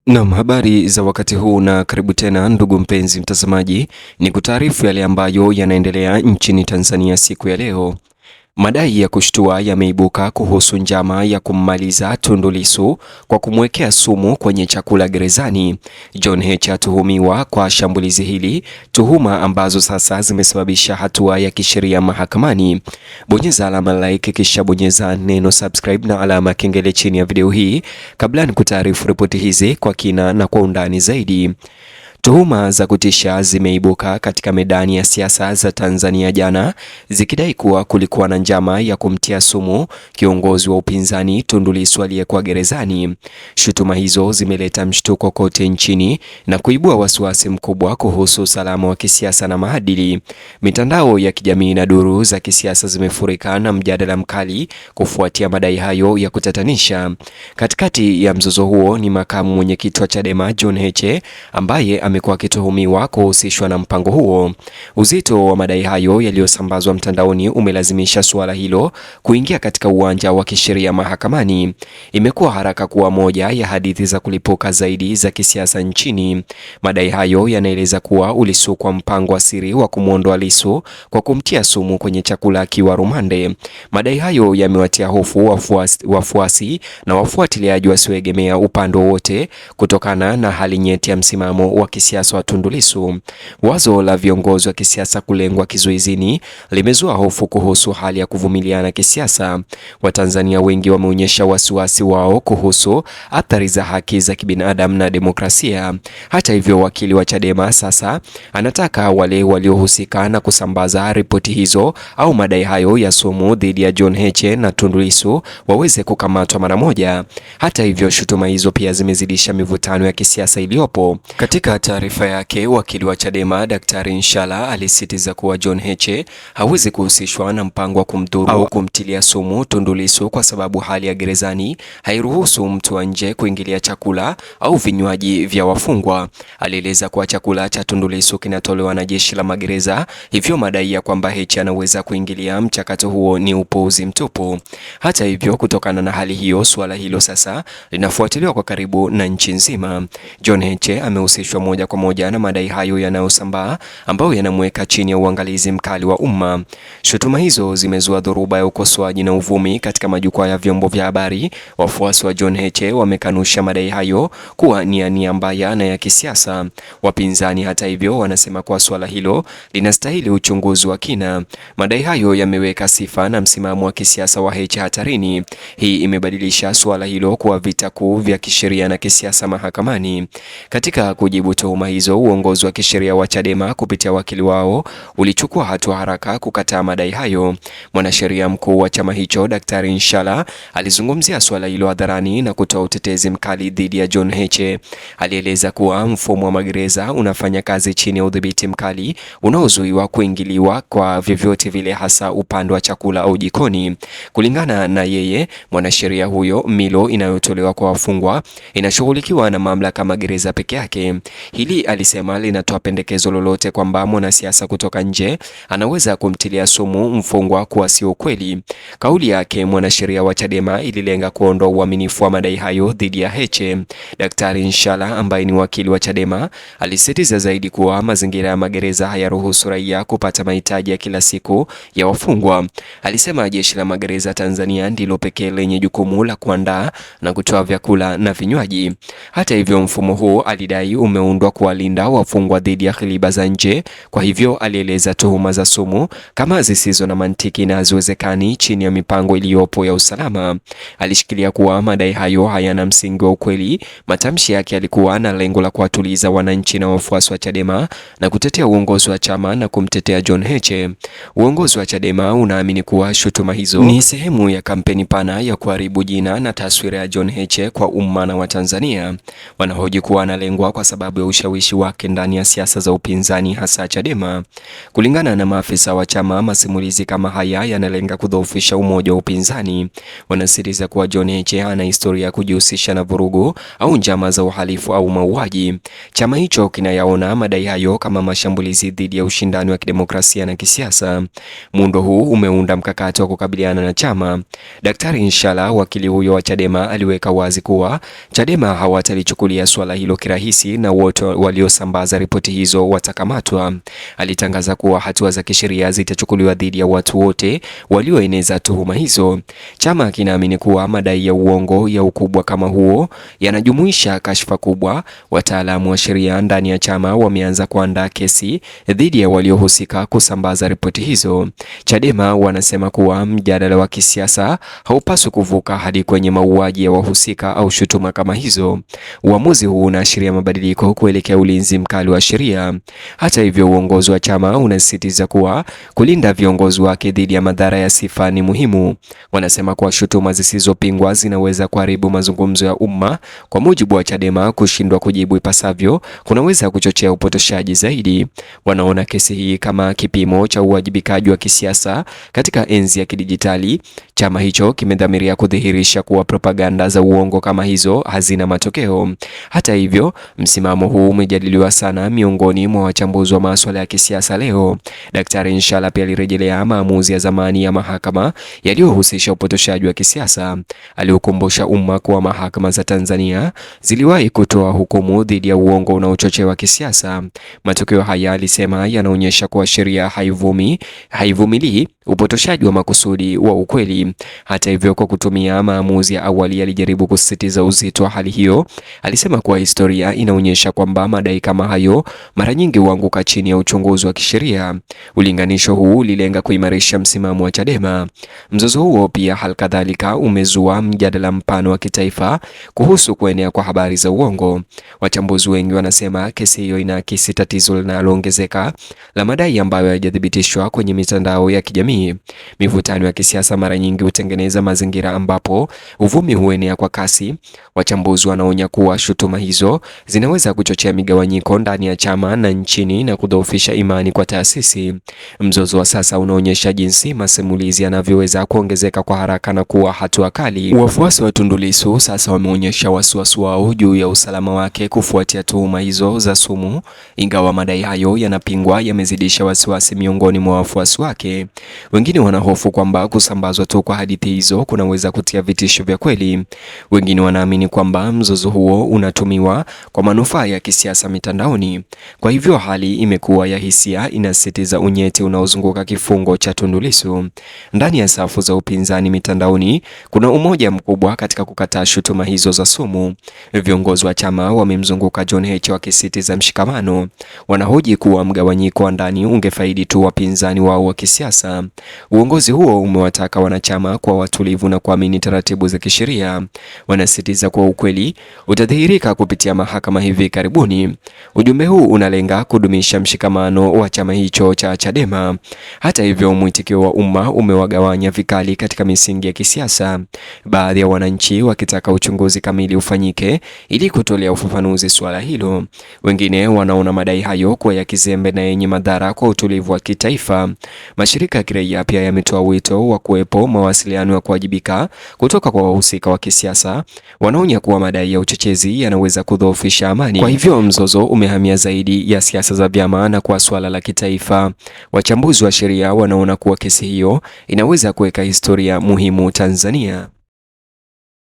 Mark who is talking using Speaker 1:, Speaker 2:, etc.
Speaker 1: Naam, habari za wakati huu na karibu tena ndugu mpenzi mtazamaji, ni kutaarifu yale ambayo yanaendelea nchini Tanzania siku ya leo. Madai ya kushtua yameibuka kuhusu njama ya kummaliza Tundu Lissu kwa kumwekea sumu kwenye chakula gerezani. John Heche atuhumiwa kwa shambulizi hili, tuhuma ambazo sasa zimesababisha hatua ya kisheria mahakamani. Bonyeza alama like kisha bonyeza neno subscribe na alama kengele chini ya video hii kabla ni kutaarifu ripoti hizi kwa kina na kwa undani zaidi. Tuhuma za kutisha zimeibuka katika medani ya siasa za Tanzania jana, zikidai kuwa kulikuwa na njama ya kumtia sumu kiongozi wa upinzani Tundu Lissu aliyekuwa gerezani. Shutuma hizo zimeleta mshtuko kote nchini na kuibua wasiwasi mkubwa kuhusu usalama wa kisiasa na maadili. Mitandao ya kijamii na duru za kisiasa zimefurika na mjadala mkali kufuatia madai hayo ya kutatanisha. Katikati ya mzozo huo ni makamu mwenyekiti wa Chadema John Heche ambaye amekuwa akituhumiwa kuhusishwa na mpango huo. Uzito wa madai hayo yaliyosambazwa mtandaoni umelazimisha suala hilo kuingia katika uwanja wa kisheria mahakamani. Imekuwa haraka kuwa moja ya hadithi za kulipuka zaidi za kisiasa nchini. Madai hayo yanaeleza kuwa ulisukwa mpango wa siri wa kumwondoa Lissu kwa kumtia sumu kwenye chakula akiwa rumande. Madai hayo yamewatia hofu wafuasi na wafuatiliaji wasioegemea upande wowote kutokana na hali nyeti ya msimamo wa kisiasa wa Tundu Lissu. Wazo la viongozi wa kisiasa kulengwa kizuizini limezua hofu kuhusu hali ya kuvumiliana kisiasa. Watanzania wengi wameonyesha wasiwasi wao kuhusu athari za haki za kibinadamu na demokrasia. Hata hivyo, wakili wa Chadema sasa anataka wale waliohusika na kusambaza ripoti hizo au madai hayo ya sumu dhidi ya John Heche na Tundu Lissu waweze kukamatwa mara moja. Hata hivyo, shutuma hizo pia zimezidisha mivutano ya kisiasa iliyopo. Katika taarifa yake, wakili wa Chadema Daktari Nshala alisisitiza kuwa John Heche hawezi kuhusishwa na mpango wa kumdhuru au kumtilia sumu Tundu Lissu kwa sababu hali ya gerezani hairuhusu mtu wa nje kuingilia chakula au vinywaji vya wafungwa. Alieleza kuwa chakula cha Tundu Lissu kinatolewa na jeshi la magereza, hivyo madai ya kwamba Heche anaweza kuingilia mchakato huo ni upuuzi mtupu. Hata hivyo, kutokana na hali hiyo, suala hilo sasa linafuatiliwa kwa karibu na nchi nzima. John Heche amehusishwa moja kwa moja na madai hayo yanayosambaa ambayo yanamweka chini ya uangalizi mkali wa umma. Shutuma hizo zimezua dhoruba ya ukosoaji na uvumi katika majukwaa ya vyombo vya habari. Wafuasi wa John Heche wamekanusha madai hayo kuwa ni ya nia mbaya na ya kisiasa. Wapinzani, hata hivyo, wanasema kuwa swala hilo linastahili uchunguzi wa kina. Madai hayo yameweka sifa na msimamo wa kisiasa wa Heche hatarini. Hii imebadilisha swala hilo kuwa vita kuu vya kisheria na kisiasa mahakamani. Katika kujibu tuhuma hizo, uongozi wa kisheria wa Chadema kupitia wakili wao ulichukua hatua haraka kukataa madai hayo. Mwanasheria mkuu wa chama hicho Daktari Nshala alizungumzia swala hilo hadharani na kutoa utetezi mkali dhidi ya John Heche. Alieleza kuwa mfumo wa magereza unafanya kazi chini ya udhibiti mkali unaozuiwa kuingiliwa kwa vyovyote vile, hasa upande wa chakula au jikoni. Kulingana na yeye, mwanasheria huyo, milo inayotolewa kwa wafungwa inashughulikiwa na mamlaka magereza peke yake. Hili, alisema, linatoa pendekezo lolote kwamba mwanasiasa kutoka nje anaweza kumtilia sumu mfungwa kuwa sio kweli. Kauli yake mwanasheria wa Chadema ililenga kuondoa uaminifu wa madai hayo dhidi ya Heche. Daktari Nshala ambaye ni wakili wa Chadema alisisitiza zaidi kuwa mazingira ya magereza hayaruhusu raia kupata mahitaji ya kila siku ya wafungwa. Alisema jeshi la magereza Tanzania ndilo pekee lenye jukumu la kuandaa na kutoa vyakula na vinywaji. Hata hivyo, mfumo huu, alidai, umeundwa kuwalinda wafungwa dhidi ya ghiliba za nje. Kwa hivyo, alieleza tuhuma za sumu kama zisizo na mantiki na haziwezekani chini ya mipango iliyopo ya usalama. Alishikilia kuwa madai hayo hayana msingi wa ukweli. Matamshi yake yalikuwa na lengo la kuwatuliza wananchi na wafuasi wa Chadema na kutetea uongozi wa chama na kumtetea John Heche. Uongozi wa Chadema unaamini kuwa shutuma hizo ni sehemu ya kampeni pana ya kuharibu jina na taswira ya John Heche kwa umma na Watanzania. Wanahoji kuwa analengwa kwa sababu ya ushawishi wake ndani ya siasa za upinzani hasa Chadema. Kulingana na maafisa wa chama, masimulizi kama haya yanalenga kudhoofisha umoja wa upinzani. Wanasisitiza kuwa John Heche ana historia ya kujihusisha na vurugu au njama za uhalifu au mauaji. Chama hicho kinayaona madai hayo kama mashambulizi dhidi ya ushindani wa kidemokrasia na kisiasa. Muundo huu umeunda mkakati wa kukabiliana na chama. Daktari Nshala, wakili huyo wa Chadema, aliweka wazi kuwa Chadema hawatalichukulia swala hilo kirahisi na wote waliosambaza ripoti hizo watakamatwa. Alitangaza kuwa hatua za kisheria zitachukuliwa dhidi ya watu wote walioeneza tuhuma hizo. Chama kinaamini kuwa madai ya uongo ya ukubwa kama huo yanajumuisha kashfa kubwa. Wataalamu wa sheria ndani ya chama wameanza kuandaa kesi dhidi ya waliohusika kusambaza ripoti hizo. Chadema wanasema kuwa mjadala wa kisiasa haupaswi kuvuka hadi kwenye mauaji ya wahusika au shutuma kama hizo. Uamuzi huu unaashiria mabadiliko kuelekea ulinzi mkali wa sheria. Hata hivyo, uongozi wa chama unasisitiza kuwa kulinda viongozi wake dhidi ya madhara ya sifa ni muhimu. Wanasema kuwa shutuma zisizopingwa zinaweza kuharibu mazungumzo ya umma. Kwa mujibu wa Chadema, kushindwa kujibu ipasavyo kunaweza kuchochea upotoshaji zaidi. Wanaona kesi hii kama kipimo cha uwajibikaji wa kisiasa katika enzi ya kidijitali. Chama hicho kimedhamiria kudhihirisha kuwa propaganda za uongo kama hizo hazina matokeo. Hata hivyo, msimamo huu umejadiliwa sana miongoni mwa wachambuzi wa masuala ya kisiasa leo. Daktari Nshala pia alirejelea maamuzi ya zamani ya mahakama yaliyohusisha upotoshaji wa kisiasa. Aliukumbusha umma kuwa mahakama za Tanzania ziliwahi kutoa hukumu dhidi ya uongo unaochochewa kisiasa. Matokeo haya, alisema, yanaonyesha kuwa sheria haivumilii upotoshaji wa makusudi wa ukweli. Hata hivyo, kwa kutumia maamuzi ya awali alijaribu kusisitiza uzito wa hali hiyo. Alisema kuwa historia inaonyesha kwamba madai kama hayo mara nyingi huanguka chini ya uchunguzi wa kisheria. Ulinganisho huu ulilenga kuimarisha msimamo wa Chadema. Mzozo huo pia halikadhalika umezua mjadala mpana wa kitaifa kuhusu kuenea kwa habari za uongo. Wachambuzi wengi wanasema kesi hiyo inaakisi tatizo linaloongezeka la madai ambayo hayajathibitishwa kwenye mitandao ya kijamii. Mivutano ya kisiasa mara nyingi hutengeneza mazingira ambapo uvumi huenea kwa kasi. Wachambuzi wanaonya kuwa shutuma hizo zinaweza kuchochea migawanyiko ndani ya chama na nchini na kudhoofisha imani kwa taasisi. Mzozo wa sasa unaonyesha jinsi masimulizi yanavyoweza kuongezeka kwa haraka na kuwa hatua kali. Wafuasi wa Tundu Lissu sasa wameonyesha wasiwasi wao juu ya usalama wake kufuatia tuhuma hizo za sumu. Ingawa madai hayo yanapingwa, yamezidisha wasiwasi miongoni mwa wafuasi wake. Wengine wanahofu kwamba kusambazwa tu kwa hadithi hizo kunaweza kutia vitisho vya kweli. Wengine wanaamini kwamba mzozo huo unatumiwa kwa manufaa ya kisiasa mitandaoni. Kwa hivyo hali imekuwa ya hisia, inasisitiza unyeti unaozunguka kifungo cha Tundu Lissu. Ndani ya safu za upinzani mitandaoni kuna umoja mkubwa katika kukataa shutuma hizo za sumu. Viongozi wa chama wamemzunguka John Heche wakisisitiza mshikamano. Wanahoji kuwa mgawanyiko wa ndani ungefaidi tu wapinzani wao wa kisiasa. Uongozi huo umewataka wanachama kuwa watulivu na kuamini taratibu za kisheria. Wanasisitiza kuwa ukweli utadhihirika kupitia mahakama hivi karibuni. Ujumbe huu unalenga kudumisha mshikamano wa chama hicho cha Chadema. Hata hivyo, mwitikio wa umma umewagawanya vikali katika misingi ya kisiasa. Baadhi ya wananchi wakitaka uchunguzi kamili ufanyike ili kutolea ufafanuzi swala hilo. Wengine wanaona madai hayo kuwa ya kizembe na yenye madhara kwa utulivu wa kitaifa. Mashirika ya kiraia pia yametoa wito wa kuwepo mawasiliano ya kuwajibika kutoka kwa wahusika wa kisiasa. Wanaonya kuwa madai ya uchochezi yanaweza kudhoofisha amani. Kwa hivyo mzozo umehamia zaidi ya siasa za vyama na kwa swala la kitaifa. Wachambuzi wa sheria wanaona kuwa kesi hiyo inaweza kuweka historia muhimu Tanzania.